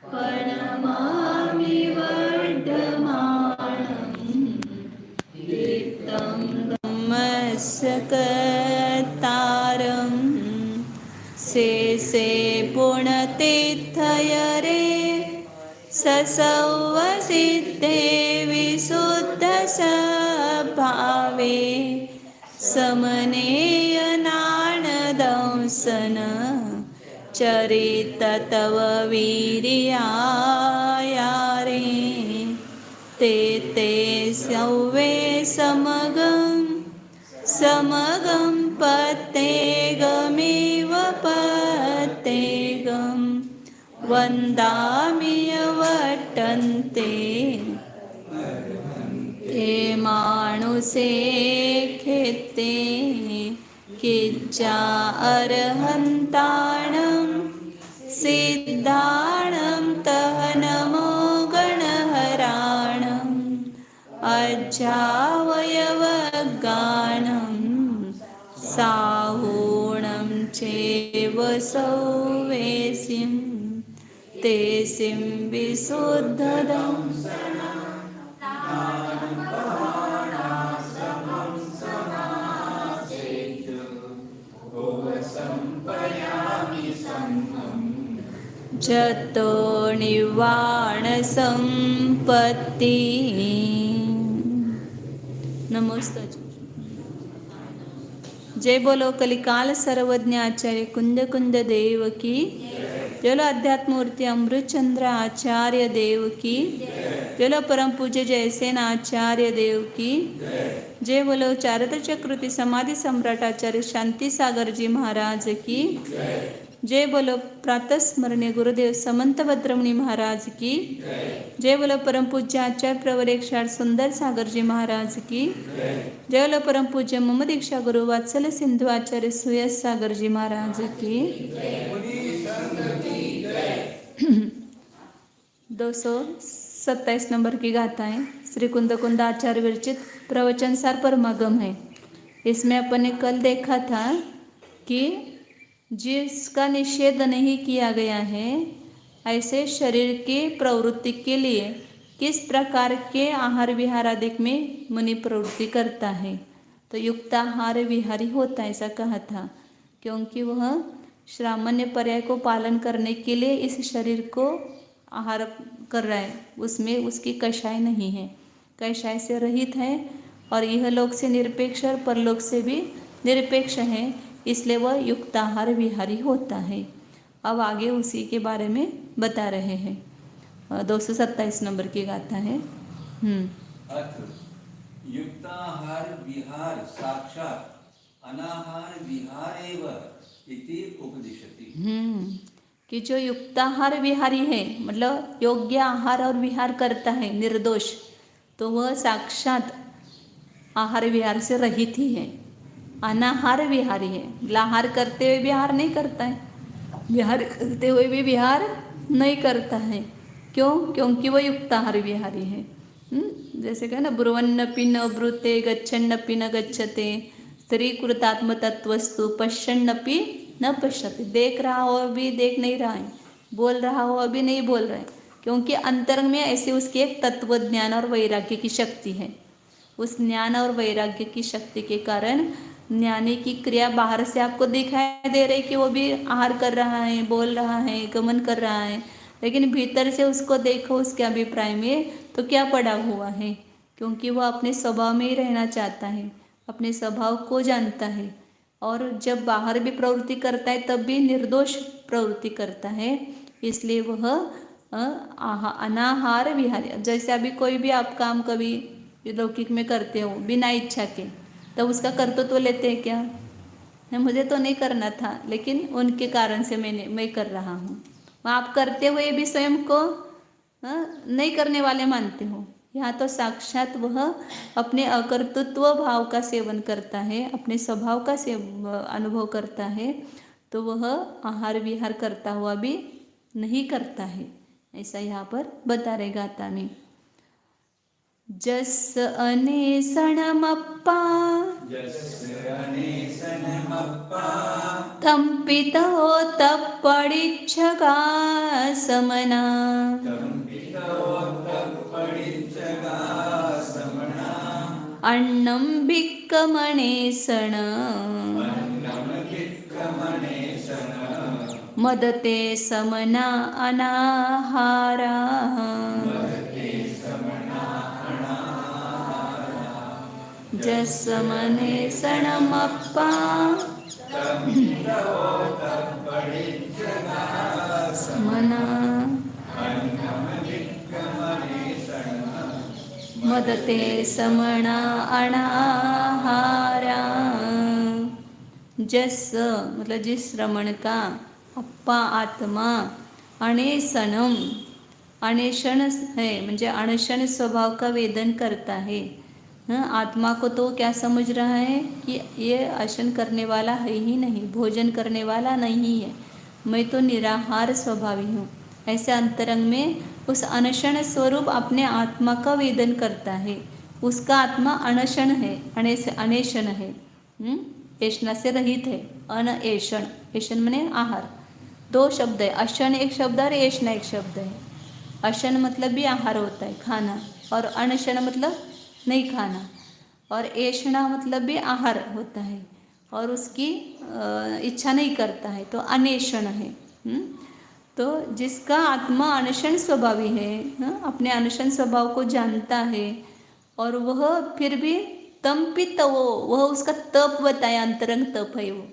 प्रणमामि वर्धमानं दीप्तं ब्रह्मस्कतारं शेषे पुण्यतीर्थयरे ससौवसिद्धे विशुद्धस्वभावे समनेयनानदंसन चरित तव वीर्याया रे ते ते सौवे समगं पत्तेगमेव पत्तेगं वन्दामि वटन्ते ते मानुषे खेते किच्चा अर्हन्ताणं सिद्धाणं तह नमो गणहराणम् अजावयवगानं साहूणं चैव सौवेसिं तेसिं विशुद्धदं जतो निर्वाण संपत्ति। नमस्ते। जय बोलो कलिकाल सर्वज्ञ आचार्य कुंद कुंद देव की। बोलो अध्यात्मूर्ति अमृतचंद्र आचार्य देव की। बोलो परम पूज्य जयसेन आचार्य देव की। जय बोलो चारित्र चक्रुति समाधि सम्राट आचार्य शांति सागर जी महाराज की। जय बोलो प्रातः स्मरणीय गुरुदेव समंत भद्रमणि महाराज की। जय बोलो परम पूज्य आचार्य प्रवर 108 सुंदर सागर जी महाराज की। जय बोलो परम पूज्य मम दीक्षा गुरु वात्सल सिंधु आचार्य सुयस सागर जी महाराज की। 227 नंबर की गाथा है। श्री कुंद कुंद आचार्य विरचित प्रवचन सार परमागम है। इसमें अपन ने कल देखा था कि जिसका निषेध नहीं किया गया है ऐसे शरीर की प्रवृत्ति के लिए किस प्रकार के आहार विहार आदि में मुनि प्रवृत्ति करता है, तो युक्ताहार विहारी होता है ऐसा कहा था, क्योंकि वह श्रामण्य पर्याय को पालन करने के लिए इस शरीर को आहार कर रहा है, उसमें उसकी कषाय नहीं है, कषाय से रहित है और यह लोक से निरपेक्ष और परलोक से भी निरपेक्ष है, इसलिए वह युक्ताहार विहारी होता है। अब आगे उसी के बारे में बता रहे हैं। 227 नंबर की गाथा है। युक्ताहार विहार साक्षात अनाहार विहारेव इति उपदिशति। कि जो युक्ताहार विहारी है मतलब योग्य आहार और विहार करता है निर्दोष, तो वह साक्षात आहार विहार से रहित ही है। अनाहार विहारी है, आहार करते हुए विहार नहीं करता है, विहार करते हुए भी विहार नहीं करता है। क्यों? क्योंकि वह युक्ताहार विहारी है। जैसे कहे ना, ब्रुवन्नपि न ब्रूते गच्छन्नपि न गच्छते स्त्रीकृतात्म तत्वस्तु पश्यन्नपि न पश्यते। देख रहा हो अभी देख नहीं रहा है, बोल रहा हो अभी नहीं बोल रहा है, क्योंकि अंतरंग में ऐसे उसके एक तत्व ज्ञान और वैराग्य की शक्ति है। उस ज्ञान और वैराग्य की शक्ति के कारण ज्ञानी की क्रिया बाहर से आपको दिखाई दे रही कि वो भी आहार कर रहा है, बोल रहा है, गमन कर रहा है, लेकिन भीतर से उसको देखो उसके अभिप्राय में तो क्या पड़ा हुआ है, क्योंकि वह अपने स्वभाव में ही रहना चाहता है, अपने स्वभाव को जानता है। और जब बाहर भी प्रवृत्ति करता है तब भी निर्दोष प्रवृत्ति करता है, इसलिए वह अनाहार विहारी। जैसे अभी कोई भी आप काम कभी लौकिक में करते हो बिना इच्छा के, तब उसका कर्तव्य तो लेते हैं क्या? मुझे तो नहीं करना था लेकिन उनके कारण से मैं कर रहा हूँ। आप करते हुए भी स्वयं को नहीं करने वाले मानते हो। यहाँ तो साक्षात वह अपने अकर्तृत्व भाव का सेवन करता है, अपने स्वभाव का अनुभव करता है, तो वह आहार विहार करता हुआ भी नहीं करता है, ऐसा यहाँ पर बता रहे गाथा में। जस अनेसणमप्पा यस्य अनेसनमप्पा तंपितो तप्पडिच्छगा समना अन्नं भिक्कमणेसण मदते समना अनाहारा जसमनेसणमप्पा समना मदते समना अनाहारा। जस मतलब जिस श्रमण का, अप्पा आत्मा, अनेसनम अनेशन है म्हणजे अनशन स्वभाव का वेदन करता है। आत्मा को तो क्या समझ रहा है कि ये अशन करने वाला है ही नहीं, भोजन करने वाला नहीं है, मैं तो निराहार स्वभावी हूँ। ऐसे अंतरंग में उस अनशन स्वरूप अपने आत्मा का वेदन करता है। उसका आत्मा अनशन है, अनेशन है, ऐषणा से रहित है। अनऐषण, ऐषण माने आहार, दो शब्द है। अशन एक शब्द और ऐषणा एक शब्द है। अशन मतलब भी आहार होता है, खाना, और अनशन मतलब नहीं खाना, और ऐषणा मतलब भी आहार होता है और उसकी इच्छा नहीं करता है, तो अनेषण है। तो जिसका आत्मा अनशन स्वभावी है, अपने अनशन स्वभाव को जानता है, और वह फिर भी तंपित, वह उसका तप बताया, अंतरंग तप है वो।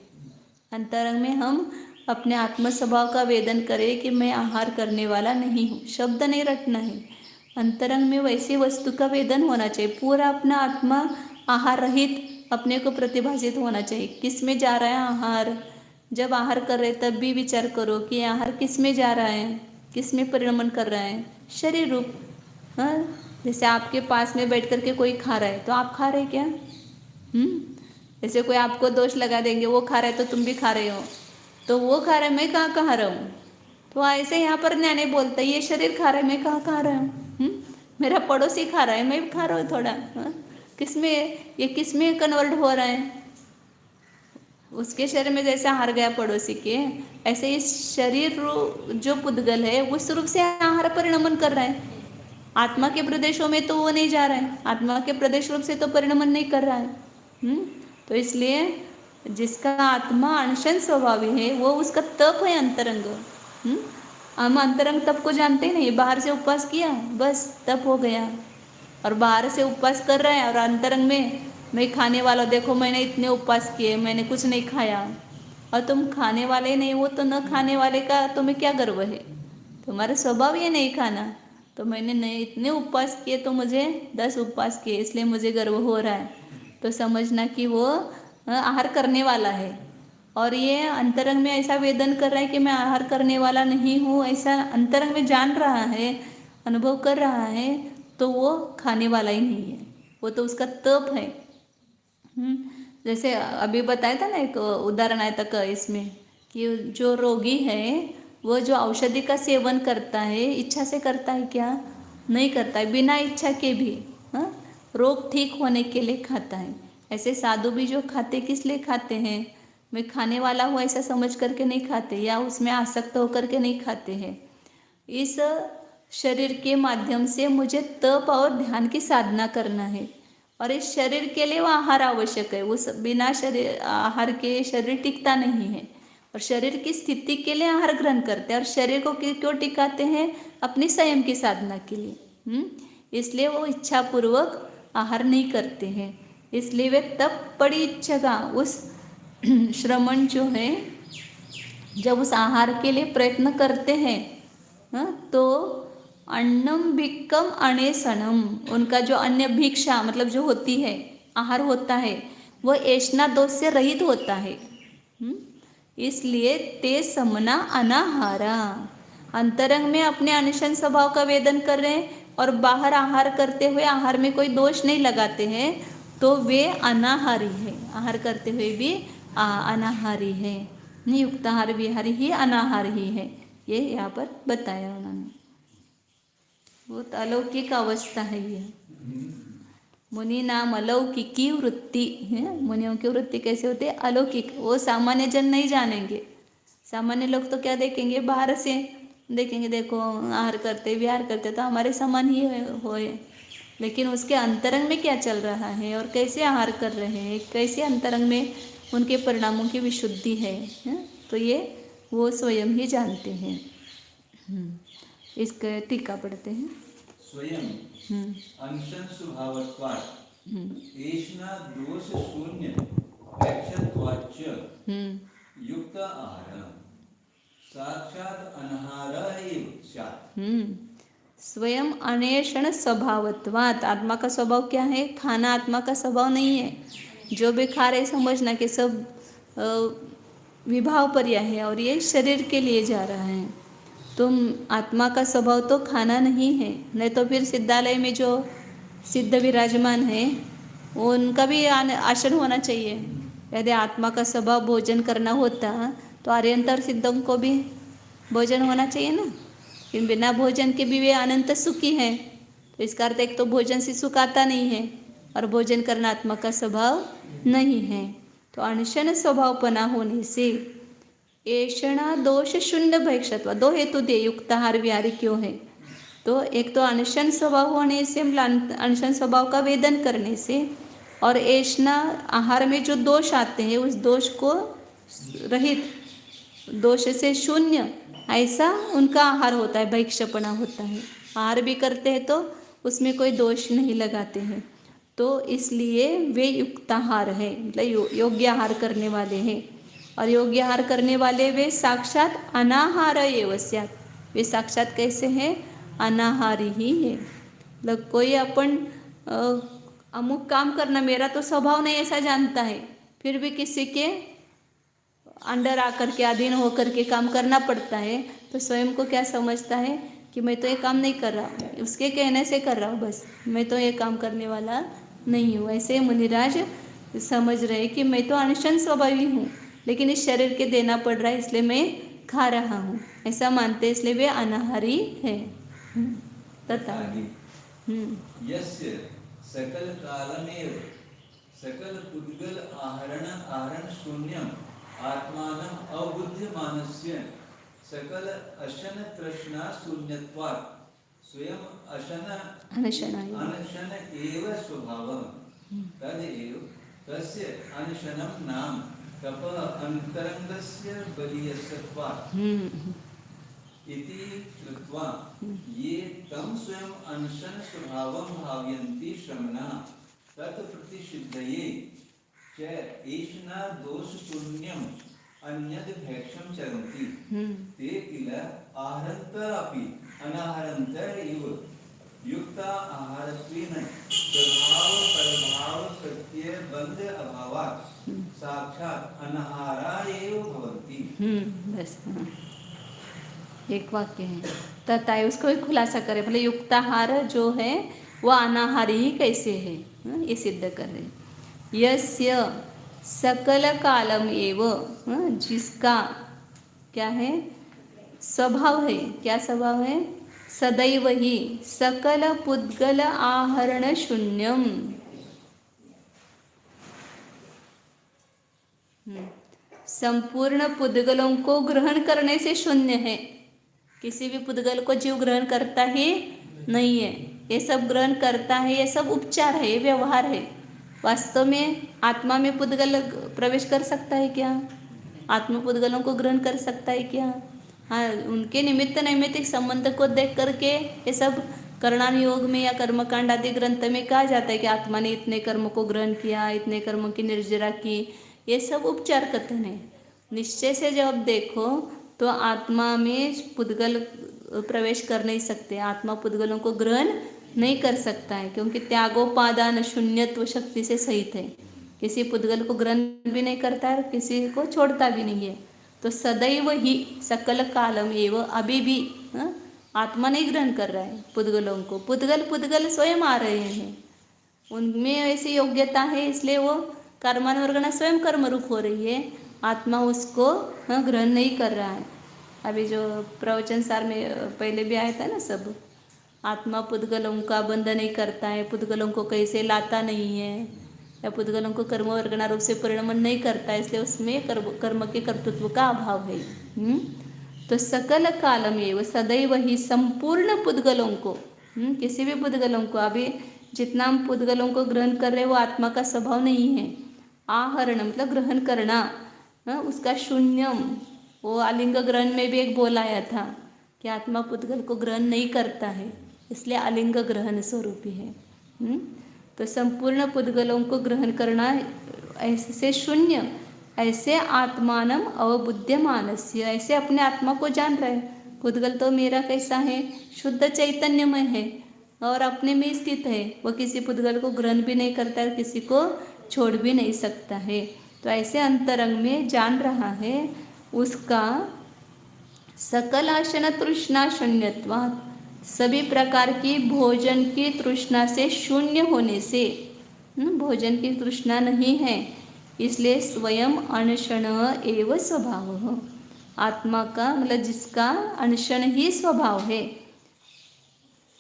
अंतरंग में हम अपने आत्म स्वभाव का वेदन करें कि मैं आहार करने वाला नहीं हूँ, शब्द नहीं रटना है। अंतरंग में वैसी वस्तु का वेदन होना चाहिए, पूरा अपना आत्मा आहार रहित अपने को प्रतिभाषित होना चाहिए। किस में जा रहा है आहार, जब आहार कर रहे तब भी विचार करो कि आहार किस में जा रहा है, किस में परिणमन कर रहा है, शरीर रूप। जैसे आपके पास में बैठ कर के कोई खा रहा है तो आप खा रहे क्या? जैसे कोई आपको दोष लगा देंगे, वो खा रहा है तो तुम भी खा रहे हो, तो वो खा रहा है मैं कहाँ खा रहा हूँ। तो ऐसे यहाँ पर ज्ञानी बोलता है ये शरीर खा रहा है मैं कहाँ खा रहा हूँ, मेरा पड़ोसी खा रहा है मैं भी खा रहा हूँ थोड़ा। किसमें ये किसमें कन्वर्ट हो रहा है? उसके शरीर में जैसे आहार गया पड़ोसी के, ऐसे इस शरीर जो पुद्गल है उस रूप से आहार परिणमन कर रहा है। आत्मा के प्रदेशों में तो वो नहीं जा रहा है, आत्मा के प्रदेश रूप से तो परिणमन नहीं कर रहा है। तो इसलिए जिसका आत्मा अनशन स्वभावी है वो उसका तप है अंतरंग। हम अंतरंग तप को जानते ही नहीं, बाहर से उपवास किया बस तप हो गया, और बाहर से उपवास कर रहे हैं और अंतरंग में मैं खाने वाला, देखो मैंने इतने उपवास किए, मैंने कुछ नहीं खाया। और तुम खाने वाले नहीं हो तो न खाने वाले का तुम्हें क्या गर्व है? तुम्हारा स्वभाव ये नहीं खाना, तो मैंने नहीं इतने उपवास किए तो मुझे 10 उपवास किए इसलिए मुझे गर्व हो रहा है, तो समझना कि वो आहार करने वाला है। और ये अंतरंग में ऐसा वेदन कर रहा है कि मैं आहार करने वाला नहीं हूँ, ऐसा अंतरंग में जान रहा है, अनुभव कर रहा है, तो वो खाने वाला ही नहीं है, वो तो उसका तप है। जैसे अभी बताया था ना, एक उदाहरण आया था इसमें कि जो रोगी है वो जो औषधि का सेवन करता है इच्छा से करता है क्या? नहीं करता है, बिना इच्छा के भी रोग ठीक होने के लिए खाता है। ऐसे साधु भी जो खाते किस लिए खाते हैं? मैं खाने वाला हूँ ऐसा समझ करके नहीं खाते, या उसमें आसक्त होकर के नहीं खाते हैं। इस शरीर के माध्यम से मुझे तप और ध्यान की साधना करना है, और इस शरीर के लिए वो आहार आवश्यक है। उस बिना शरीर आहार के शरीर टिकता नहीं है, और शरीर की स्थिति के लिए आहार ग्रहण करते हैं। और शरीर को क्यों टिकाते हैं? अपनी संयम की साधना के लिए। इसलिए वो इच्छापूर्वक आहार नहीं करते हैं, इसलिए वे तप पड़ी इच्छा उस श्रमण जो है जब उस आहार के लिए प्रयत्न करते हैं तो अन्नम भिक्कम अनेसनम, उनका जो अन्य भिक्षा मतलब जो होती है आहार होता है वह ऐषणा दोष से रहित होता है। इसलिए ते समना अनाहारा, अंतरंग में अपने अनशन स्वभाव का वेदन कर रहे हैं और बाहर आहार करते हुए आहार में कोई दोष नहीं लगाते हैं, तो वे अनाहारी है। आहार करते हुए भी अनाहारी है, युक्ताहार विहारी ही अनाहार ही है, ये यहाँ पर बताया उन्होंने। बहुत अलौकिक अवस्था है ये। मुनि नाम अलौकिकी वृत्ति है। मुनियों की वृत्ति कैसे होती है? अलौकिक। वो सामान्य जन नहीं जानेंगे। सामान्य लोग तो क्या देखेंगे? बाहर से देखेंगे, देखो आहार करते विहार करते तो हमारे समान ही होए, लेकिन उसके अंतरंग में क्या चल रहा है और कैसे आहार कर रहे हैं, कैसे अंतरंग में उनके परिणामों की विशुद्धि है, तो ये वो स्वयं ही जानते हैं। इसका टीका पढ़ते हैं। स्वयं अंशन स्वभावत्वात् एषणा दोष शून्य प्रेक्षत्वाच्च युक्त आहार साक्षात अनाहार एव स्यात्। स्वयं अन्वेषण स्वभावत्वात्, आत्मा का स्वभाव क्या है? खाना आत्मा का स्वभाव नहीं है। जो भी खा रहे समझना कि सब विभाव पर्याय है और ये शरीर के लिए जा रहा है। तुम आत्मा का स्वभाव तो खाना नहीं है, नहीं तो फिर सिद्धालय में जो सिद्ध विराजमान है उनका भी आसन होना चाहिए। यदि आत्मा का स्वभाव भोजन करना होता तो आर्यंतर सिद्धों को भी भोजन होना चाहिए ना। लेकिन बिना भोजन के भी वे अनंत सुखी हैं। तो इसका अर्थ एक तो भोजन से सुख आता नहीं है और भोजन करना आत्मा का स्वभाव नहीं है। तो अनशन स्वभावपना होने से ऐषणा दोष शून्य भैक्षत्व, दो हेतु दे युक्ताहार विहारी क्यों है? तो एक तो अनशन स्वभाव होने से, अनशन स्वभाव का वेदन करने से, और ऐषणा आहार में जो दोष आते हैं उस दोष को रहित, दोष से शून्य ऐसा उनका आहार होता है, भैक्षपना होता है। आहार भी करते हैं तो उसमें कोई दोष नहीं लगाते हैं, तो इसलिए वे युक्ताहार है, मतलब योग्य आहार करने वाले हैं। और योग्य आहार करने वाले वे साक्षात अनाहार एव स्यात्, वे साक्षात कैसे हैं? अनाहारी ही है। मतलब कोई अपन अमुक काम करना, मेरा तो स्वभाव नहीं ऐसा जानता है, फिर भी किसी के अंडर आकर के, अधीन होकर के काम करना पड़ता है, तो स्वयं को क्या समझता है कि मैं तो ये काम नहीं कर रहा, उसके कहने से कर रहा हूँ, बस मैं तो ये काम करने वाला नहीं हूँ। ऐसे मुनिराज समझ रहे कि मैं तो अनशन स्वभावी हूँ, लेकिन इस शरीर के देना पड़ रहा है इसलिए मैं खा रहा हूँ, ऐसा मानते, इसलिए वे अनाहारी है। तथा यस्य सकल कालमेव सकल पुद्गल आहरण शून्यम आत्मानम अबुद्ध्यमानस्य सकल अशन तृष्णा शून्यत्वात् स्वयं अनशन एव स्वभावः तदेव तस्य अनशनं नाम तप अंतरंगस्य बलीयस्त्वात् इति कृत्वा ये तम स्वयं अनशन स्वभावं भावयन्ति श्रमणः तत्प्रतिषिद्धये च ऐषणा दोष शून्यम् अन्यद् भैक्षं चरन्ति ते किल आहरन्त अपि अनाहरन्त इव युक्ता आहारत्वेन स्वभाव परभाव प्रत्यय बंध अभावात् साक्षात अनाहारा एव भवन्ति। बस एक वाक्य है, तथा उसको भी खुलासा करे, बोले युक्ताहार जो है वो अनाहारी ही कैसे है, ये सिद्ध कर रहे। यस्य सकल कालम एव, जिसका क्या है? स्वभाव है। क्या स्वभाव है? सदैव ही सकल पुद्गल आहरण शून्यम, संपूर्ण पुद्गलों को ग्रहण करने से शून्य है। किसी भी पुद्गल को जीव ग्रहण करता ही नहीं है, ये सब ग्रहण करता है, ये सब उपचार है, ये व्यवहार है। वास्तव में आत्मा में पुद्गल प्रवेश कर सकता है क्या? आत्मा पुद्गलों को ग्रहण कर सकता है क्या? हाँ, उनके निमित्त नैमित्तिक संबंध को देख करके ये सब कर्णान योग में या कर्मकांड आदि ग्रंथ में कहा जाता है कि आत्मा ने इतने कर्म को ग्रहण किया, इतने कर्मों की निर्जरा की, ये सब उपचार कथन है। निश्चय से जब देखो तो आत्मा में पुद्गल प्रवेश कर नहीं सकते, आत्मा पुद्गलों को ग्रहण नहीं कर सकता है, क्योंकि त्यागोपादान शून्यत्व शक्ति से सहित है। किसी पुद्गल को ग्रहण भी नहीं करता है, किसी को छोड़ता भी नहीं है। तो सदैव ही सकल कालम एवं अभी भी आत्मा नहीं ग्रहण कर रहा है पुद्गलों को, पुद्गल स्वयं आ रहे हैं, उनमें ऐसी योग्यता है, इसलिए वो कर्मानुवर्गणा स्वयं कर्म रूप हो रही है, आत्मा उसको ग्रहण नहीं कर रहा है। अभी जो प्रवचन सार में पहले भी आया था ना सब, आत्मा पुद्गलों का बंध नहीं करता है, पुद्गलों को कैसे लाता नहीं है, या पुद्गलों को कर्म वर्गना रूप से परिणमन नहीं करता है, इसलिए उसमें कर्म के कर्तृत्व का अभाव है। तो सकल काल में वो सदैव ही संपूर्ण पुद्गलों को, किसी भी पुद्गलों को, अभी जितना हम पुद्गलों को ग्रहण कर रहे हैं वो आत्मा का स्वभाव नहीं है। आहरण मतलब ग्रहण करना, उसका शून्यम, वो आलिंग ग्रहण में भी एक बोलाया था कि आत्मा पुद्गल को ग्रहण नहीं करता है, इसलिए आलिंग ग्रहण स्वरूपी है। तो संपूर्ण पुद्गलों को ग्रहण करना ऐसे शून्य, ऐसे आत्मानम अवबुद्ध्यमानस्य, ऐसे अपने आत्मा को जान रहे हैं। पुद्गल तो मेरा कैसा है, शुद्ध चैतन्यमय है और अपने में स्थित है, वो किसी पुद्गल को ग्रहण भी नहीं करता है, किसी को छोड़ भी नहीं सकता है। तो ऐसे अंतरंग में जान रहा है, उसका सकल आसन तृष्णा शून्यत्वात्, सभी प्रकार की भोजन की तृष्णा से शून्य होने से, भोजन की तृष्णा नहीं है, इसलिए स्वयं अनशन एव स्वभाव, आत्मा का मतलब जिसका अनशन ही स्वभाव है,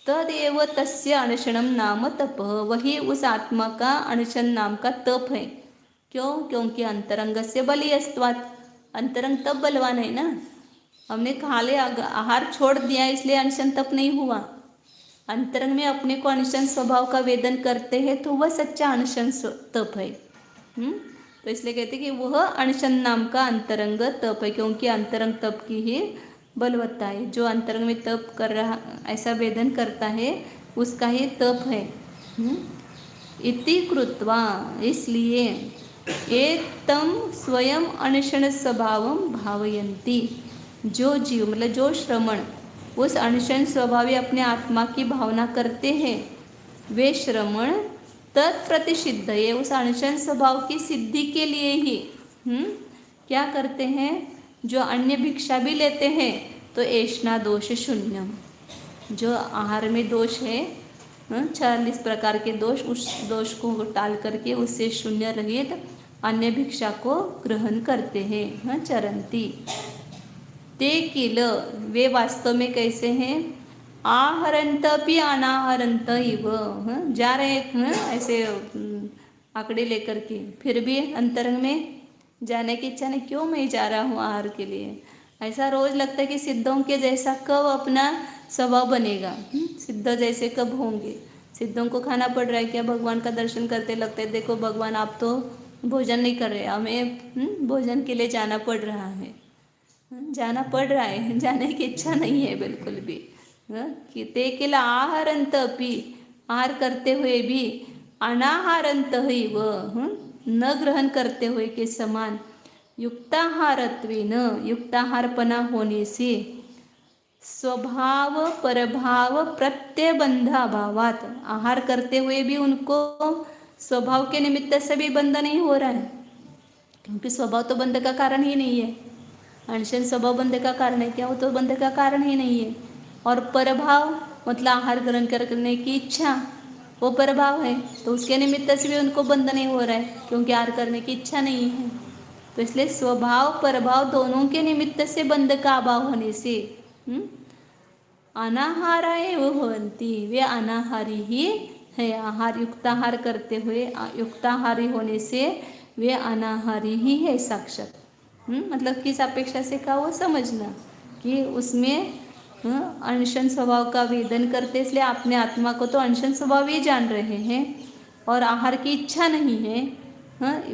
तदेव तस्य अनशनम नाम तप, वही उस आत्मा का अनशन नाम का तप है। क्यों? क्योंकि अंतरंग से बलियस्त्वात्, अंतरंग तब बलवान है ना। हमने खाले आहार छोड़ दिया इसलिए अनशन तप नहीं हुआ। अंतरंग में अपने को अनशन स्वभाव का वेदन करते हैं तो वह सच्चा अनशन तप है। तो इसलिए कहते हैं कि वह अनशन नाम का अंतरंग तप है, क्योंकि अंतरंग तप की ही बलवत्ता है। जो अंतरंग में तप कर रहा, ऐसा वेदन करता है, उसका ही तप है। इति कृत्वा, इसलिए एतम स्वयं अनशन स्वभावम भावयन्ति, जो जीव मतलब जो श्रमण उस अनशन स्वभावी अपने आत्मा की भावना करते हैं, वे श्रमण तत्प्रतिषिद्ध, ये उस अनशन स्वभाव की सिद्धि के लिए ही क्या करते हैं, जो अन्य भिक्षा भी लेते हैं तो ऐष्णा दोष शून्यम, जो आहार में दोष है 40 प्रकार के दोष, उस दोष को टाल करके उससे शून्य रहित अन्य भिक्षा को ग्रहण करते हैं। चरंती ते किल, वे वास्तव में कैसे हैं, आहरंत भी अनाहरंत इव, जा रहे हैं ऐसे आंकड़े लेकर के, फिर भी अंतरंग में जाने की इच्छा नहीं, क्यों मैं जा रहा हूँ आहार के लिए। ऐसा रोज लगता है कि सिद्धों के जैसा कब अपना स्वभाव बनेगा, सिद्ध जैसे कब होंगे। सिद्धों को खाना पड़ रहा है क्या, भगवान का दर्शन करते लगते हैं, देखो भगवान आप तो भोजन नहीं कर रहे, हमें भोजन के लिए जाना पड़ रहा है, जाना पड़ रहा है, जाने की इच्छा नहीं है बिल्कुल भी। कि ते किल आहरंत अपि, आहार करते हुए भी, अनाहारंत ही वह न ग्रहण करते हुए के समान, युक्ताहारत्वेन, युक्ताहारपना होने से, स्वभाव परभाव प्रत्यबंधाभावात, आहार करते हुए भी उनको स्वभाव के निमित्त से भी बंध नहीं हो रहा है, क्योंकि स्वभाव तो बंध का कारण ही नहीं है। अनशन स्वभाव बंध का कारण है क्या, वो तो बंध का कारण ही नहीं है। और परभाव मतलब आहार ग्रहण करने की इच्छा, वो परभाव है, तो उसके निमित्त से भी उनको बंध नहीं हो रहा है, क्योंकि आहार करने की इच्छा नहीं है। तो इसलिए स्वभाव परभाव दोनों के निमित्त से बंध का अभाव होने से अनाहारा एव भवन्ति, वे अनाहारी ही है। आहार युक्ताहार करते हुए, युक्ताहारी होने से वे अनाहारी ही है साक्षात। मतलब किस अपेक्षा से का, वो समझना कि उसमें अनशन स्वभाव का वेदन करते, इसलिए अपने आत्मा को तो अनशन स्वभाव ही जान रहे हैं और आहार की इच्छा नहीं है,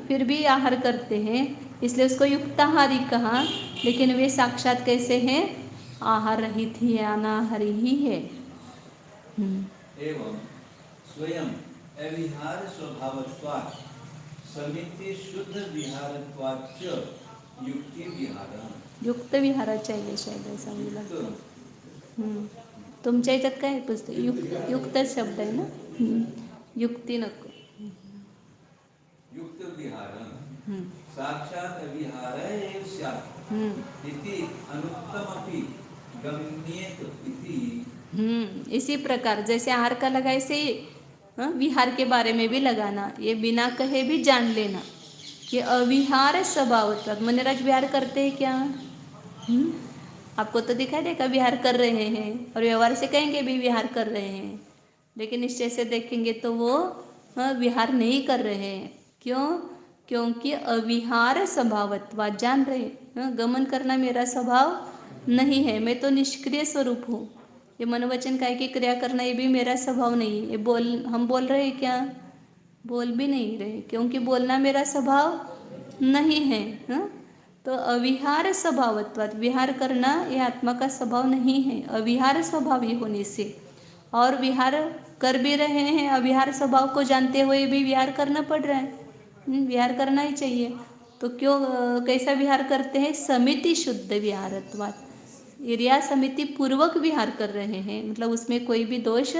फिर भी आहार करते हैं, इसलिए उसको युक्ताहारी कहा। लेकिन वे साक्षात कैसे हैं, आहार रहित ही है, अनाहारी ही है। एवं स्वयं अविहार स्वभावत्वात् समिति शुद्ध विहारत्वाच्च युक्ति विहार, युक्त विहार चाहिए शायद, ऐसा मुझे लगता है। तुमच्या याच्यात काय आहे पुस्तक, युक्त शब्द आहे ना, युक्ती नको, युक्त विहार साक्षात विहार एव स्यात् इति अनुक्तमपि गम्येत इति। इसी प्रकार जैसे आहार का लगा, ऐसे विहार के बारे में भी लगाना, ये बिना कहे भी जान लेना कि अविहार स्वभाव। मुनिराज विहार करते हैं क्या, आपको तो दिखाई देगा विहार कर रहे हैं, और व्यवहार से कहेंगे भी विहार कर रहे हैं, लेकिन निश्चय से देखेंगे तो वो विहार नहीं कर रहे हैं। क्यों? क्योंकि अविहार स्वभावत्वा, जान रहे गमन करना मेरा स्वभाव नहीं है, मैं तो निष्क्रिय स्वरूप हूँ। ये मनोवचन काय की क्रिया करना ये भी मेरा स्वभाव नहीं है। ये हम बोल रहे हैं क्या? बोल भी नहीं रहे, क्योंकि बोलना मेरा स्वभाव नहीं है। तो अविहार स्वभावत्वात्, विहार करना ये आत्मा का स्वभाव नहीं है, अविहार स्वभावी होने से। और विहार कर भी रहे हैं, अविहार स्वभाव को जानते हुए भी विहार करना पड़ रहा है। विहार करना ही चाहिए। तो क्यों कैसा विहार करते हैं? समिति शुद्ध विहारत्वात्, क्रिया समिति पूर्वक विहार कर रहे हैं, मतलब उसमें कोई भी दोष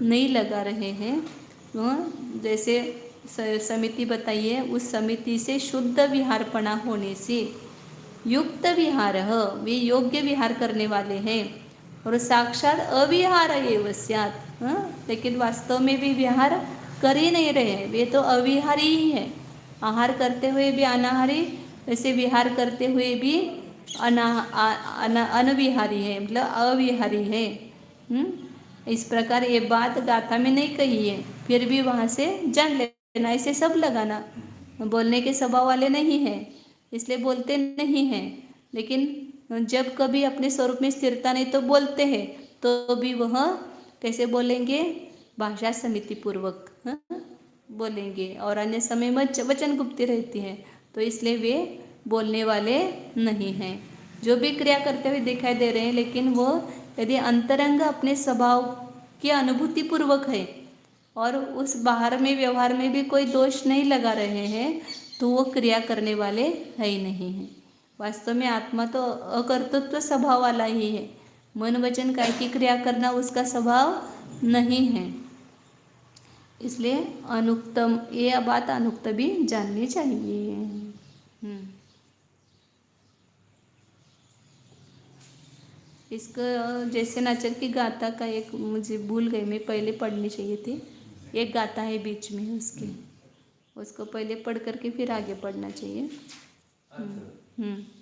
नहीं लगा रहे हैं। जैसे समिति बताइए, उस समिति से शुद्ध विहारपना होने से युक्त विहार, वे योग्य विहार करने वाले हैं। और साक्षात अविहार एव स्यात्, लेकिन वास्तव में भी विहार कर ही नहीं रहे, वे तो अविहारी ही है। आहार करते हुए भी अनाहारी, वैसे विहार करते हुए भी अनविहारी है, मतलब अविहारी है। इस प्रकार ये बात गाथा में नहीं कही है, फिर भी वहाँ से जान लेना, इसे सब लगाना। बोलने के स्वभाव वाले नहीं हैं, इसलिए बोलते नहीं हैं, लेकिन जब कभी अपने स्वरूप में स्थिरता नहीं तो बोलते हैं, तो भी वह कैसे बोलेंगे? भाषा समिति पूर्वक बोलेंगे, और अन्य समय में वचन गुप्ती रहती है, तो इसलिए वे बोलने वाले नहीं हैं। जो भी क्रिया करते हुए दिखाई दे रहे हैं, लेकिन वो यदि अंतरंग अपने स्वभाव की अनुभूति पूर्वक है और उस बाहर में व्यवहार में भी कोई दोष नहीं लगा रहे हैं, तो वो क्रिया करने वाले है ही नहीं हैं। वास्तव में आत्मा तो अकर्तृत्व स्वभाव वाला ही है, मन वचन काय की क्रिया करना उसका स्वभाव नहीं है। इसलिए अनुक्तम, ये बात अनुक्त भी जाननी चाहिए। इसका जैसे नाचर की गाथा का एक, मुझे भूल गई, मैं पहले पढ़नी चाहिए थी, एक गाथा है बीच में उसकी, उसको पहले पढ़ करके फिर आगे पढ़ना चाहिए।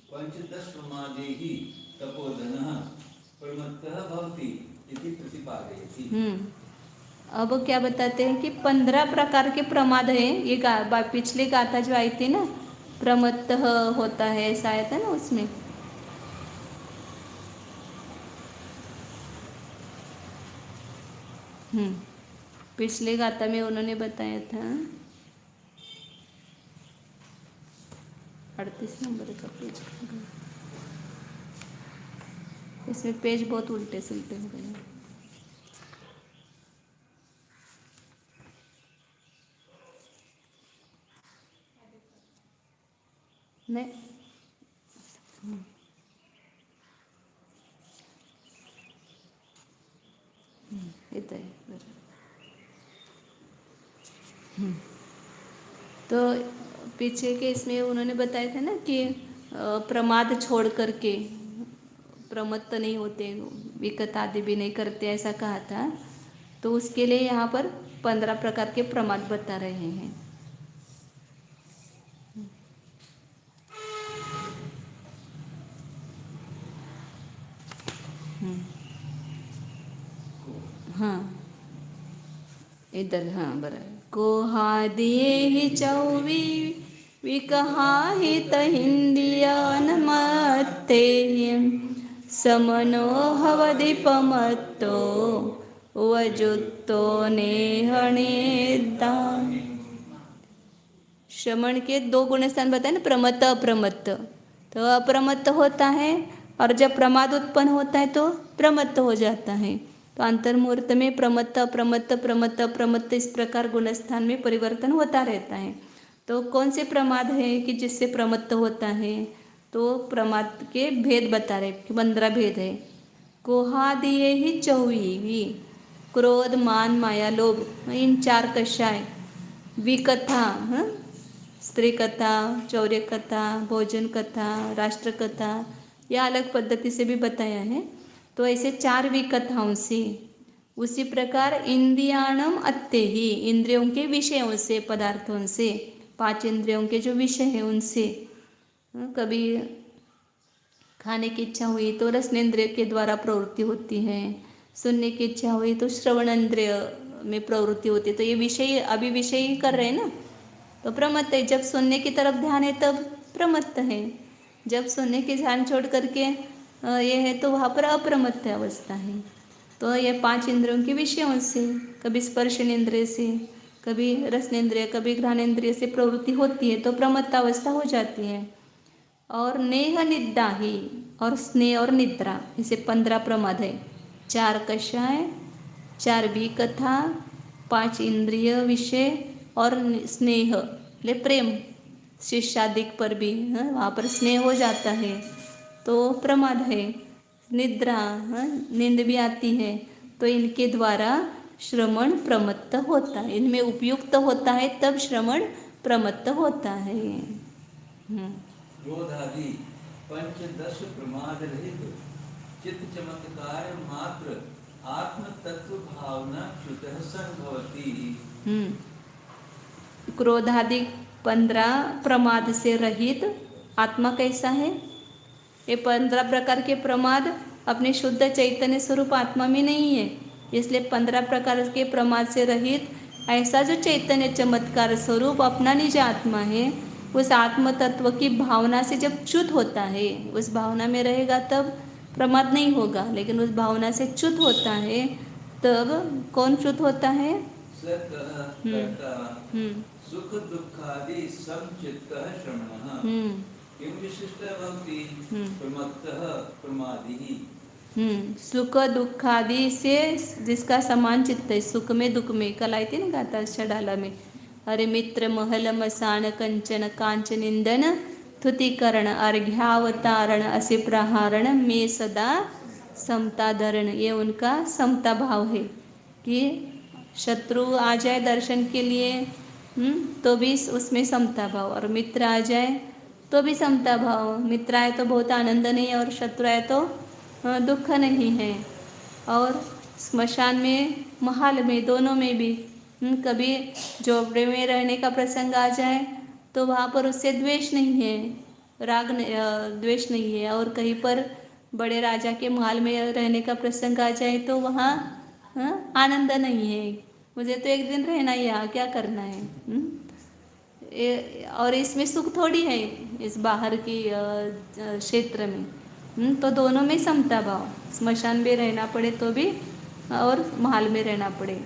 पंचदश प्रमादेहि तपोधनः प्रमत्तः भवति इति प्रतिपादयति। अब क्या बताते हैं कि 15 प्रकार के प्रमाद हैं। ये पिछले गाथा जो आई थी ना, प्रमत्तः होता है, ऐसा आया था ना उसमें। पिछले गाथा में उन्होंने बताया था 38 नंबर का पेज, इसमें पेज बहुत उल्टे सुलटे हो गए। नहीं, इतना ही। तो पीछे के इसमें उन्होंने बताया था ना कि प्रमाद छोड़ करके प्रमत्त नहीं होते, विकत आदि भी नहीं करते, ऐसा कहा था। तो उसके लिए यहाँ पर 15 प्रकार के प्रमाद बता रहे हैं। हाँ, इधर, हाँ बराबर। कोहादिये चौवी विकहाहित हिंदियान मत्ते समनोहवदीपमत्तो वजुत्तो नेहणेदा। श्रमण के 2 गुणस्थान बताए ना, प्रमत्त अप्रमत्त। तो अप्रमत्त होता है, और जब प्रमाद उत्पन्न होता है तो प्रमत्त हो जाता है। तो अंतर्मुहूर्त में प्रमत्त अप्रमत्त, प्रमत्त अप्रमत्त, इस प्रकार गुणस्थान में परिवर्तन होता रहता है। तो कौन से प्रमाद है कि जिससे प्रमत्त होता है? तो प्रमाद के भेद बता रहे कि 15 भेद है। कोहादिये ही 24, क्रोध मान माया लोभ, इन 4 कषाय। विकथा, स्त्री कथा, चौर्य कथा, भोजन कथा, राष्ट्र कथा, यह अलग पद्धति से भी बताया है। तो ऐसे 4 विकथाओं से, उसी प्रकार इंद्रियाणम अत्ते ही, इंद्रियों के विषयों से, पदार्थों से, 5 इंद्रियों के जो विषय हैं उनसे, कभी खाने की इच्छा हुई तो रसनेंद्रिय के द्वारा प्रवृत्ति होती है, सुनने की इच्छा हुई तो श्रवणेंद्रिय में प्रवृत्ति होती है। तो ये विषय अभी विषय ही कर रहे हैं ना, तो प्रमत्त है। जब सुनने की तरफ ध्यान है तब प्रमत्त है, जब सुनने की ध्यान छोड़ करके ये है तो वहाँ पर अप्रमत्त अवस्था है। तो ये 5 इंद्रियों के विषयों से, कभी स्पर्शनेंद्रिय से, कभी रसनेंद्रिय, कभी घ्राणेंद्रिय से प्रवृत्ति होती है तो प्रमत्त अवस्था हो जाती है। और नेह निद्रा ही, और स्नेह और निद्रा, इसे 15 प्रमाद है। 4 कषाय, 4 भी कथा, 5 इंद्रिय विषय और स्नेह ले प्रेम, शिष्यादिक पर भी वहाँ पर स्नेह हो जाता है तो प्रमाद है। निद्रा, नींद भी आती है, तो इनके द्वारा श्रवण प्रमत्त होता है, इनमें उपयुक्त होता है तब श्रवण प्रमत्त होता है। क्रोध आदि पंचदश प्रमाद रहित चित्त चमत्कार मात्र आत्म तत्व भावना च्युतः सन भवति। क्रोधादि 15 प्रमाद से रहित आत्मा कैसा है? ये 15 प्रकार के प्रमाद अपने शुद्ध चैतन्य स्वरूप आत्मा में नहीं है, इसलिए 15 प्रकार के प्रमाद से रहित ऐसा जो चैतन्य चमत्कार स्वरूप अपना निज आत्मा है, उस आत्म तत्व की भावना से जब च्युत होता है, उस भावना में रहेगा तब प्रमाद नहीं होगा, लेकिन उस भावना से च्युत होता है तब कौन च्युत होता है? सुख दुखादि समचित्तः श्रवणः किं विशिष्टः भवति प्रमत्तः प्रमादिः। सुख दुखादि से जिसका समान चित्त है, सुख में दुख में, कल आई थी ना गाता छडाला में, अरे मित्र महल मसान कंचन कांच निंदन थुतिकरण अर्घ्यावतारण असे प्रहारण में सदा समता धरण। ये उनका समता भाव है कि शत्रु आ जाए दर्शन के लिए तो भी उसमें समता भाव, और मित्र आ जाए तो भी समता भाव। मित्र आए तो बहुत आनंद नहीं है और शत्रु आए तो दुख नहीं है। और स्मशान में महल में दोनों में भी कभी झोपड़े में रहने का प्रसंग आ जाए तो वहाँ पर उससे द्वेष नहीं है, द्वेष नहीं है। और कहीं पर बड़े राजा के महल में रहने का प्रसंग आ जाए तो वहाँ आनंद नहीं है, मुझे तो एक दिन रहना ही यहाँ क्या करना है। और इसमें सुख थोड़ी है इस बाहर की क्षेत्र में। तो दोनों में समता भाव, स्मशान में रहना पड़े तो भी और महल में रहना पड़े।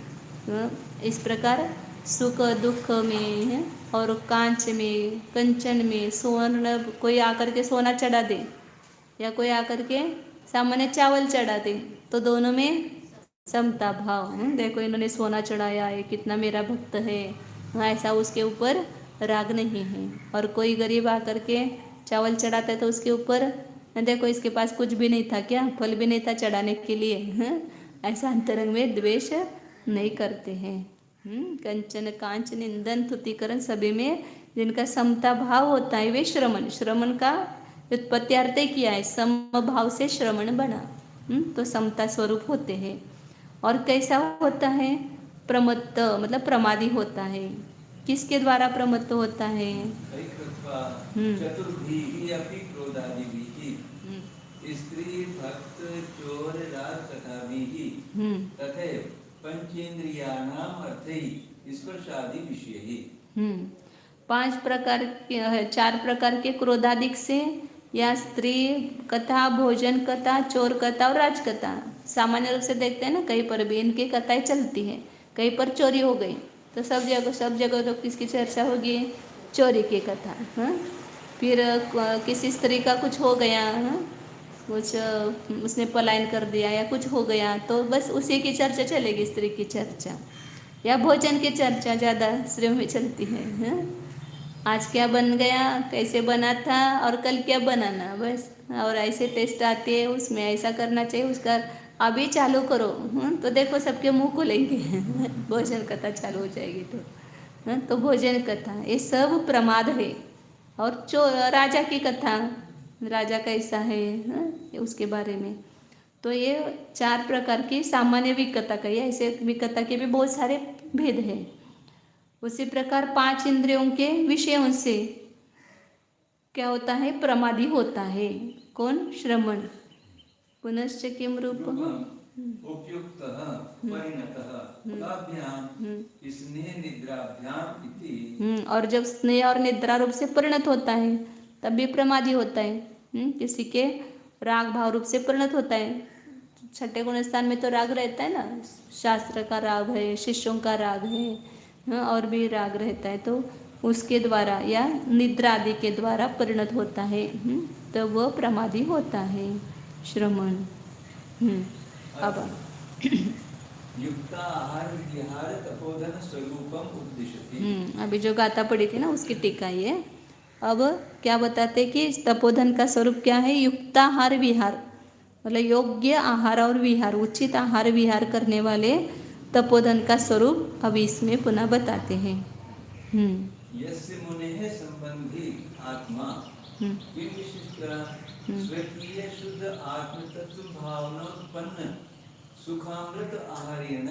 इस प्रकार सुख दुख में और कांच में कंचन में, स्वर्ण कोई आकर के सोना चढ़ा दे या कोई आकर के सामान्य चावल चढ़ा दे तो दोनों में समता भाव। देखो इन्होंने सोना चढ़ाया है, कितना मेरा भक्त है, ऐसा उसके ऊपर राग नहीं है। और कोई गरीब आकर के चावल चढ़ाता है तो उसके ऊपर देखो इसके पास कुछ भी नहीं था, क्या फल भी नहीं था चढ़ाने के लिए, ऐसा अंतरंग में द्वेष नहीं करते हैं। कंचन कांच निंदन तुतिकरण सभी में जिनका समता भाव होता है वे श्रवण का उत्पत्ति अर्थ किया है, समभाव से श्रवण बना, तो समता स्वरूप होते हैं। और कैसा होता है? प्रमत्त मतलब प्रमादी होता है। किसके द्वारा प्रमत्त होता है? स्त्री भक्त चोर राज कथा भी तथा पंचेंद्रियाणाम अर्थै स्पर्शादि विषय ही। 5 प्रकार के 4 प्रकार के क्रोधादिक से या स्त्री कथा, भोजन कथा, चोर कथा और राजकथा। सामान्य रूप से देखते हैं ना, कहीं पर भी इनकी कथाएं चलती है। कहीं पर चोरी हो गई तो सब जगह तो किसकी चर्चा होगी? चोरी की कथा। फिर किसी स्त्री का कुछ हो गया, कुछ उसने पलायन कर दिया या कुछ हो गया तो बस उसी की चर्चा चलेगी, स्त्री की चर्चा। या भोजन की चर्चा ज़्यादा स्त्रियों में चलती है। आज क्या बन गया, कैसे बना था और कल क्या बनाना, बस। और ऐसे टेस्ट आते हैं, उसमें ऐसा करना चाहिए, उसका अभी चालू करो तो देखो सबके मुंह खुलेंगे। भोजन कथा चालू हो जाएगी तो भोजन कथा ये सब प्रमाद है। और राजा की कथा, राजा कैसा है उसके बारे में। तो ये 4 प्रकार की सामान्य विकथा का, ऐसे विकथा के भी बहुत सारे भेद हैं। उसी प्रकार 5 इंद्रियों के विषयों से क्या होता है? प्रमादी होता है। कौन? श्रमण। पुनश्च किम रूप? उपयुक्तः परिणतः ताभ्यां स्नेह निद्राभ्याम इति। और जब स्नेह और निद्रा रूप से परिणत होता है तब भी प्रमादी होता है। किसी के राग भाव रूप से परिणत होता है। छठे गुण स्थान में तो राग रहता है ना, शास्त्र का राग है, शिष्यों का राग है, और भी राग रहता है, तो उसके द्वारा या निद्रा आदि के द्वारा परिणत होता है, तो वह प्रमादी होता है, श्रमण। अब युक्ता आहार विहार तपोधन स्वरूपम उपदिशति। अभी जो गाथा पड़ी थी ना उसकी टीका ये। अब क्या बताते कि तपोधन का स्वरूप क्या है? युक्ताहार विहार, मतलब योग्य आहार और विहार, उचित आहार विहार करने वाले तपोधन का स्वरूप अभी इसमें पुनः बताते हैं। यस्य मुनेः संबंधी आत्मा किम विशिष्टा स्वकीय शुद्ध आत्म तत्व भावनोत्पन्न सुखामृत आहारेण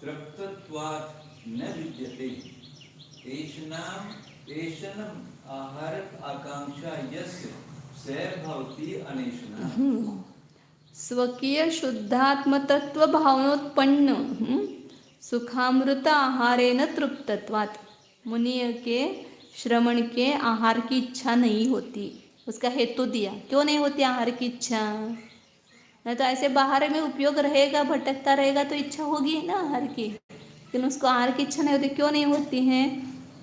तृप्तत्वात् न विद्यते। एषनम् आहार आकांक्षा यस्य स भवति अनेषणः। स्वकीय शुद्धात्म तत्व भावनोत्पन्न सुखामृत आहारेण तृप्तत्वात्, मुनि के श्रमण के आहार की इच्छा नहीं होती। उसका हेतु दिया, क्यों नहीं होती आहार की इच्छा? नहीं तो ऐसे बाहर में उपयोग रहेगा, भटकता रहेगा तो इच्छा होगी ना आहार की, लेकिन उसको आहार की इच्छा नहीं होती। क्यों नहीं होती है?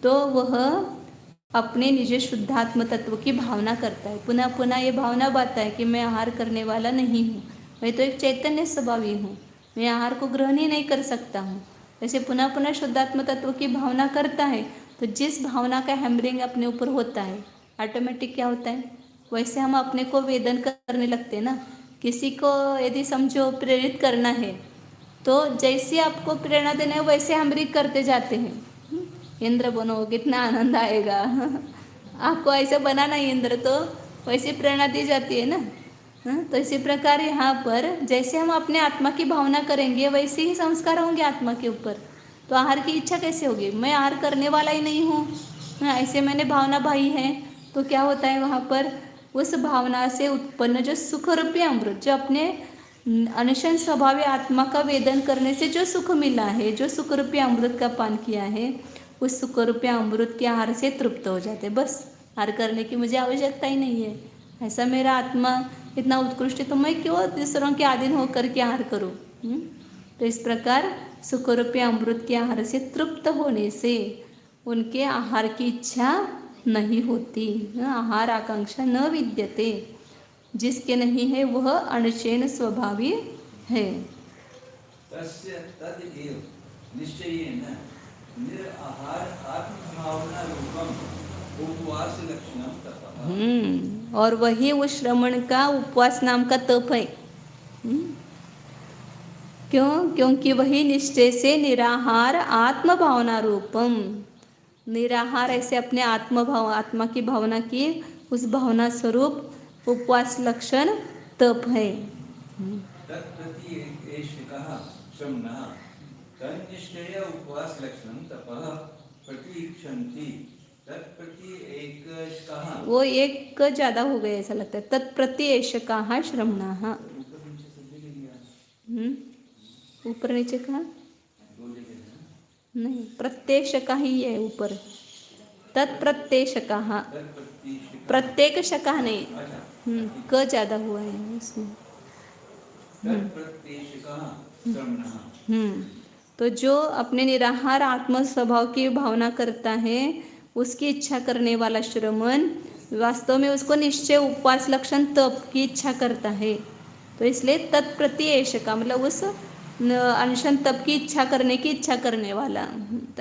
तो वह अपने निज शुद्धात्म तत्व की भावना करता है। पुनः पुनः ये भावना बाता है कि मैं आहार करने वाला नहीं हूँ, मैं तो एक चैतन्य स्वभावी हूँ, मैं आहार को ग्रहण ही नहीं कर सकता हूँ। ऐसे पुनः पुनः शुद्धात्म तत्व की भावना करता है, तो जिस भावना का हैम्बरिंग अपने ऊपर होता है, ऑटोमेटिक क्या होता है, वैसे हम अपने को वेदन करने लगते हैं ना। किसी को यदि समझो प्रेरित करना है, तो जैसे आपको प्रेरणा देना है वैसे हैम्बरिंग करते जाते हैं। इंद्र बनो, कितना आनंद आएगा। आपको ऐसे बनाना है इंद्र, तो वैसे प्रेरणा दी जाती है ना। तो इसी प्रकार यहाँ पर जैसे हम अपने आत्मा की भावना करेंगे वैसे ही संस्कार होंगे आत्मा के ऊपर। तो आहार की इच्छा कैसे होगी? मैं आहार करने वाला ही नहीं हूँ, ऐसे मैंने भावना भाई है, तो क्या होता है वहाँ पर? उस भावना से उत्पन्न जो सुख रूपी अमृत, जो अपने अनशन स्वभावी आत्मा का वेदन करने से जो सुख मिला है, जो सुख रूपी अमृत का पान किया है, उस सुख रूपी अमृत के आहार से तृप्त हो जाते। बस आहार करने की मुझे आवश्यकता ही नहीं है। ऐसा मेरा आत्मा इतना उत्कृष्ट है, तो मैं क्यों दूसरों के अधीन होकर के आहार करूं? तो इस प्रकार सुख रूपी अमृत के आहार से तृप्त होने से उनके आहार की इच्छा नहीं होती, आहार आकांक्षा न विद्यते। जिसके नहीं है वह अणशेन स्वभावी है। तस्य तद एव निश्चयेन निराहार आत्मभावना रूपम उपवास लक्षणम तपः। और वही उस श्रमण का उपवास नाम का तप है। क्यों? क्योंकि वही निश्चय से निराहार आत्म भावना रूपम, निराहार ऐसे अपने आत्मभाव, आत्मा की भावना की उस भावना स्वरूप उपवास लक्षण तप है। तत्प्रति एषिकः श्रमणः तन्निश्चय उपवास लक्षणम तपः प्रतीक्षन्ति। तत्प्रति एकशः, वो एक ज़्यादा हो गया ऐसा लगता है। तत्प्रति एषकः श्रमणः, ऊपर नीचे कहा नहीं, प्रत्येक ही है ऊपर। तत्प्रत्येकः, प्रत्येक शका नहीं, क ज़्यादा हुआ है इसमें। तो जो अपने निराहार आत्म स्वभाव की भावना करता है, उसकी इच्छा करने वाला श्रमण वास्तव में उसको निश्चय उपवास लक्षण तप की इच्छा करता है। तो इसलिए तत्प्रति एषका, मतलब उस अनशन तप की इच्छा करने वाला,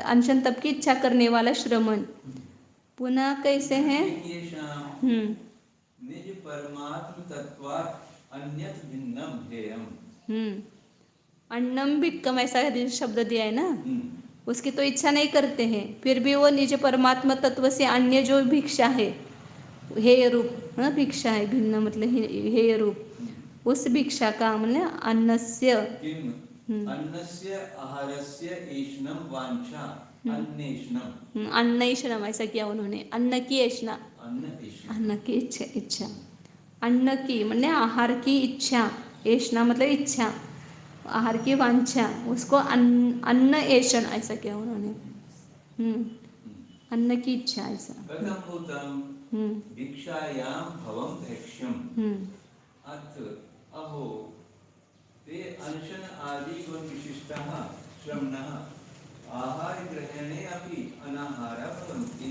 अनशन तप की इच्छा करने वाला श्रमण पुनः कैसे हैं? निज परमात्म तत्वात् अन्यत् भिन्नम हेयम। अन्नम भिक्कम ऐसा शब्द दिया है ना, उसकी तो इच्छा नहीं करते हैं, फिर भी वो निज परमात्मा तत्व से अन्य जो भिक्षा है, हेय रूप, भिक्षा है, भिन्न मतलब हेय रूप, उस भिक्षा का मतलब अन्नस्य आहारस्य ऐष्णम वांछा अन्नेष्णम, अन्नैषणम ऐसा किया उन्होंने, अन्न की ऐष्णा, अन्न की इच्छा। अन्न की मतलब आहार की इच्छा, ऐशना मतलब इच्छा, आहार की वांछा, उसको अन्न ऐशन ऐसा किया उन्होंने। अन्न की इच्छा ऐसा। कथं भूतं भिक्षायां भवं भैक्ष्यम् अथ अहो ते अनशन आदि गुण विशिष्टः श्रमणः आहार ग्रहणे अपि अनाहारा भवन्ति।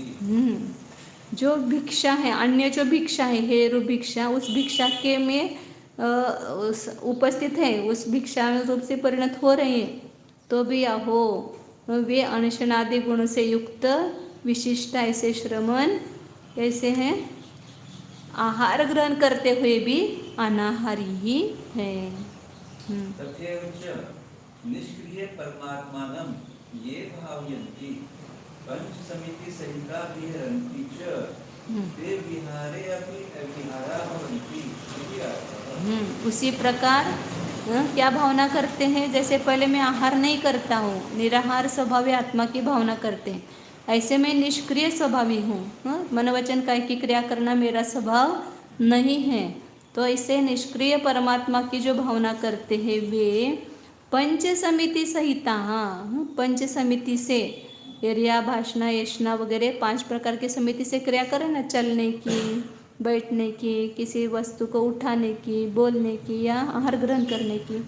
जो भिक्षा है, अन्य जो भिक्षा है, हेरु भिक्षा, उस भिक्षा के में उस उपस्थित है, उस भिक्षा में रूप से परिणत हो रहे हैं, तो भी अहो वे अनशनादि गुण से युक्त विशिष्ट ऐसे श्रमण कैसे हैं, आहार ग्रहण करते हुए भी अनाहारी ही है। तथैव च निष्क्रिय परमात्मानं ये भावयन्ति पंच समिति सहिता विहरन्ति च ते विहारे अपि अविहारा भवन्ति इति अर्थः। उसी प्रकार क्या भावना करते हैं, जैसे पहले मैं आहार नहीं करता हूँ, निराहार स्वभावी आत्मा की भावना करते हैं, ऐसे मैं निष्क्रिय स्वभावी हूँ, मन वचन काय की क्रिया करना मेरा स्वभाव नहीं है। तो ऐसे निष्क्रिय परमात्मा की जो भावना करते हैं वे पंच समिति सहिता, पंच समिति से एरिया भाषणा यशना वगैरह 5 प्रकार की समिति से क्रिया करें ना, चलने की, बैठने की, किसी वस्तु को उठाने की, बोलने की या आहार ग्रहण करने की,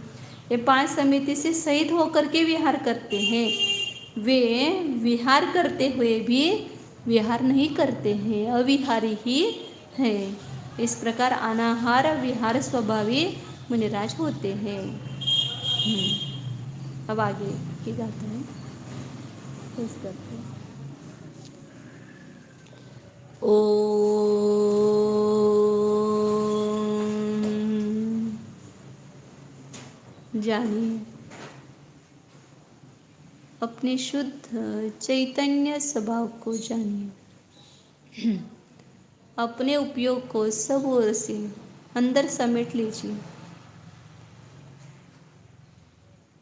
ये 5 समिति से सहित होकर के विहार करते हैं। वे विहार करते हुए भी विहार नहीं करते हैं, अविहारी ही है। इस प्रकार अनाहार विहार स्वभावी मुनिराज होते हैं। अब आगे की गाते हैं, इस करते हैं। जानिए अपने शुद्ध चैतन्य स्वभाव को, जानिए अपने उपयोग को सब ओर से अंदर समेट लीजिए।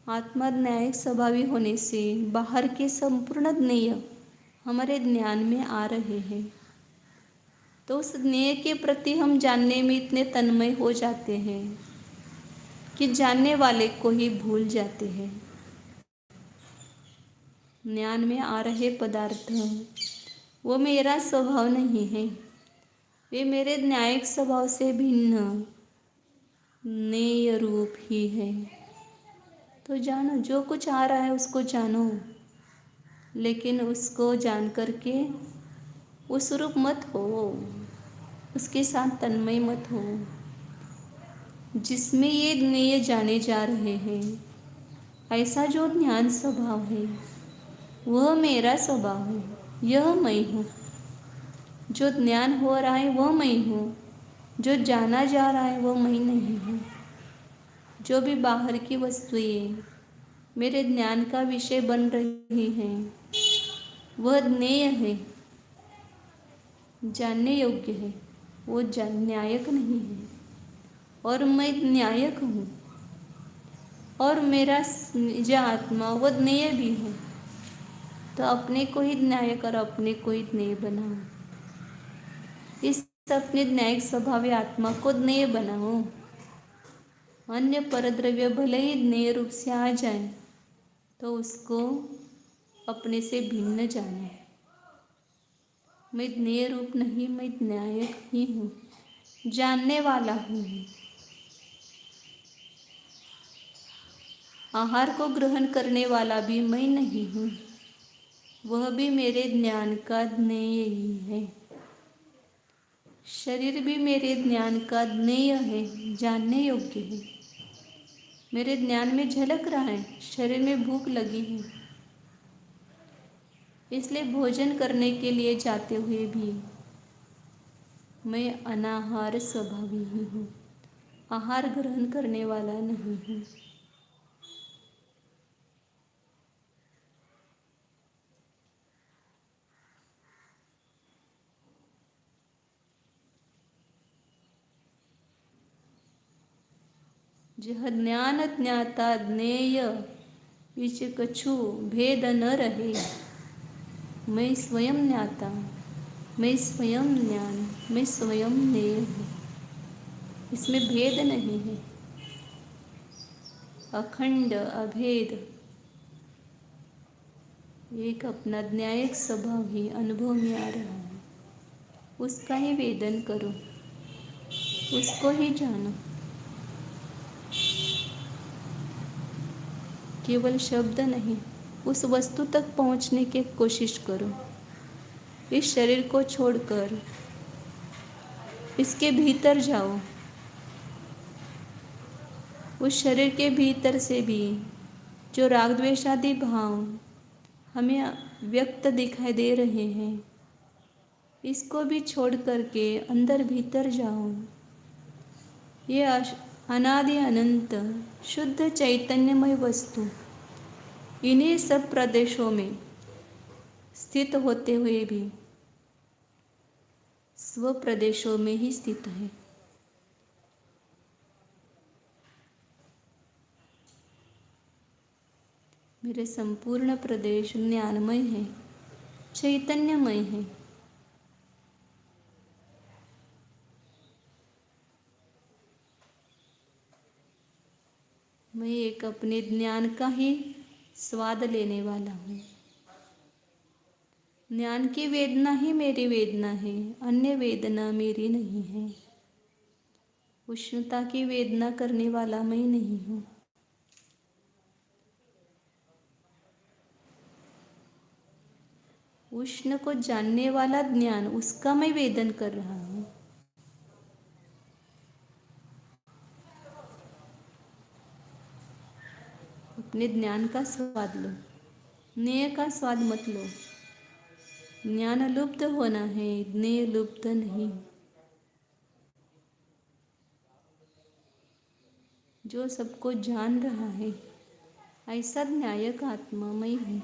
आत्मा न्यायिक स्वभावी होने से बाहर के संपूर्ण ज्ञेय हमारे ज्ञान में आ रहे हैं, तो उस ज्ञेय के प्रति हम जानने में इतने तन्मय हो जाते हैं कि जानने वाले को ही भूल जाते हैं। ज्ञान में आ रहे पदार्थ वो मेरा स्वभाव नहीं है, वे मेरे न्यायिक स्वभाव से भिन्न ज्ञेय रूप ही है। तो जानो, जो कुछ आ रहा है उसको जानो, लेकिन उसको जान करके उस रूप मत हो, उसके साथ तन्मय मत हो जिसमें ये ज्ञेय जाने जा रहे हैं। ऐसा जो ज्ञान स्वभाव है वह मेरा स्वभाव है, यह मैं हूँ। जो ज्ञान हो रहा है वह मैं हूँ, जो जाना जा रहा है वह मैं नहीं हूँ। जो भी बाहर की वस्तुएं मेरे ज्ञान का विषय बन रही हैं वह ज्ञेय है, जानने योग्य है, वो न्यायक नहीं है। और मैं न्यायक हूँ, और मेरा जो आत्मा वो ज्ञेय भी है। तो अपने को ही न्यायक और अपने को ही ज्ञेय बनाओ। इस अपने न्यायिक स्वभावी आत्मा को ज्ञेय बनाओ। अन्य परद्रव्य भले ही ज्ञेय रूप से आ जाए तो उसको अपने से भिन्न जानो। मैं ज्ञेय रूप नहीं, मैं न्यायक ही हूँ, जानने वाला हूँ। आहार को ग्रहण करने वाला भी मैं नहीं हूँ, वह भी मेरे ज्ञान का ज्ञेय ही है। शरीर भी मेरे ज्ञान का ज्ञेय है, जानने योग्य है। मेरे ज्ञान में झलक रहा है, शरीर में भूख लगी है, इसलिए भोजन करने के लिए जाते हुए भी मैं अनाहार स्वभावी ही हूँ, आहार ग्रहण करने वाला नहीं हूँ। जह ज्ञान ज्ञाता ज्ञेय विच कछु भेद न रहे, मैं स्वयं ज्ञाता, मैं स्वयं ज्ञान, मैं स्वयं ज्ञेय हूँ। इसमें भेद नहीं है, अखंड अभेद एक अपना न्यायिक स्वभाव ही अनुभव में आ रहा है। उसका ही वेदन करो, उसको ही जानो। केवल शब्द नहीं, उस वस्तु तक पहुंचने की कोशिश करो। इस शरीर को छोड़कर इसके भीतर जाओ। उस शरीर के भीतर से भी जो राग द्वेषादि भाव हमें व्यक्त दिखाई दे रहे हैं, इसको भी छोड़ करके अंदर भीतर जाओ। ये अनादि अनंत शुद्ध चैतन्यमय वस्तु इन्हीं सब प्रदेशों में स्थित होते हुए भी स्व प्रदेशों में ही स्थित है। मेरे संपूर्ण प्रदेश ज्ञानमय है, चैतन्यमय है। मैं एक अपने ज्ञान का ही स्वाद लेने वाला हूँ। ज्ञान की वेदना ही मेरी वेदना है, अन्य वेदना मेरी नहीं है। उष्णता की वेदना करने वाला मैं नहीं हूँ। उष्ण को जानने वाला ज्ञान, उसका मैं वेदन कर रहा हूँ। अपने ज्ञान का स्वाद लो, ज्ञेय का स्वाद मत लो। ज्ञान लुप्त होना है, ज्ञेय लुप्त नहीं। जो सबको जान रहा है, ऐसा न्यायक आत्मा मैं हूँ।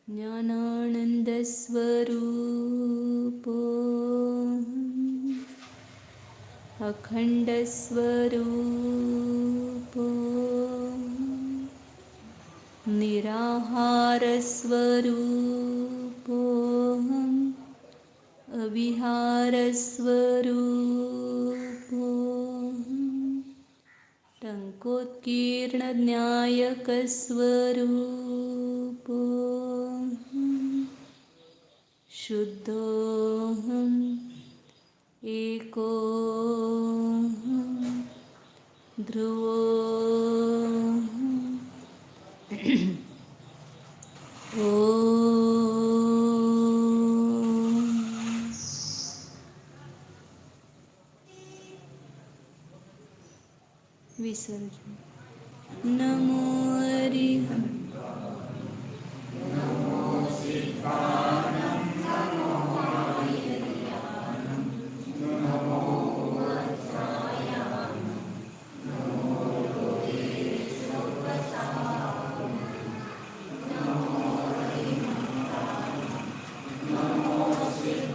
ज्ञानानंद स्वरूपो अखंड स्वरूपो निराहार स्वरूपो अविहार स्वरूपो टंकोत्कीर्ण न्यायक स्वरूपो शुद्धोऽहम् एकोऽहम् ध्रुवोऽहम् विसर्जन। नमो हरि